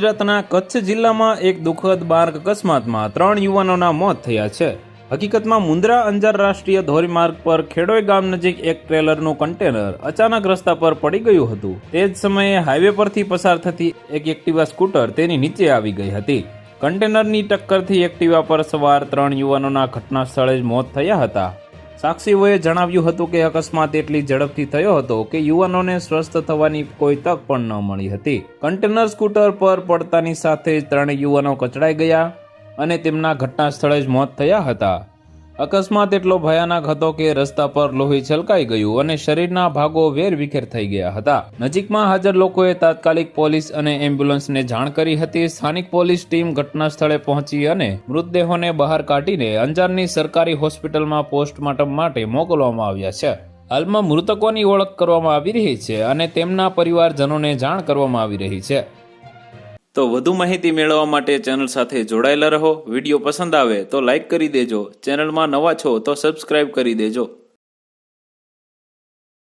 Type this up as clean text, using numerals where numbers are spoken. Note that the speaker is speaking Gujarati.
ગુજરાતના કચ્છ જિલ્લામાં એક દુઃખદ માર્ગ અકસ્માતમાં 3 યુવાનોના મોત થયા છે। હકીકતમાં મુન્દ્રા અંજાર રાષ્ટ્રીય ધોરીમાર્ગ પર ખેડોઈ ગામ નજીક એક ટ્રેલરનું કન્ટેનર અચાનક રસ્તા પર પડી ગયું હતું। તે જ સમયે હાઈવે પરથી પસાર થતી એક એક્ટિવા સ્કૂટર તેની નીચે આવી ગઈ હતી। કન્ટેનરની ટક્કરથી એક્ટિવા પર સવાર 3 યુવાનોના ઘટના સ્થળે જ મોત થયા હતા। સાક્ષીઓએ જણાવ્યું હતું કે અકસ્માત એટલી ઝડપથી થયો હતો કે યુવાનોને સ્વસ્થ થવાની કોઈ તક પણ ન મળી હતી। કન્ટેનર સ્કૂટર પર પડતાની સાથે જ 3 યુવાનો કચડાઈ ગયા અને તેમના ઘટના સ્થળે જ મોત થયા હતા। અકસ્માત એટલો ભયાનક હતો કે રસ્તા પર લોહી છલકાઈ ગયું અને શરીરના ભાગો વેરવિખેર થઈ ગયા હતા। નજીકમાં હાજર લોકોએ તાત્કાલિક પોલીસ અને એમ્બ્યુલન્સને જાણ કરી હતી। સ્થાનિક પોલીસ ટીમ ઘટના સ્થળે પહોંચી અને મૃતદેહોને બહાર કાઢીને અંજારની સરકારી હોસ્પિટલમાં પોસ્ટમોર્ટમ માટે મોકલવામાં આવ્યા છે। હાલમાં મૃતકોની ઓળખ કરવામાં આવી રહી છે અને તેમના પરિવારજનોને જાણ કરવામાં આવી રહી છે। તો વધુ માહિતી મેળવવા માટે ચેનલ સાથે જોડાયેલા રહો। વિડીયો પસંદ આવે તો લાઇક કરી દેજો। ચેનલમાં નવા છો તો સબસ્ક્રાઇબ કરી દેજો।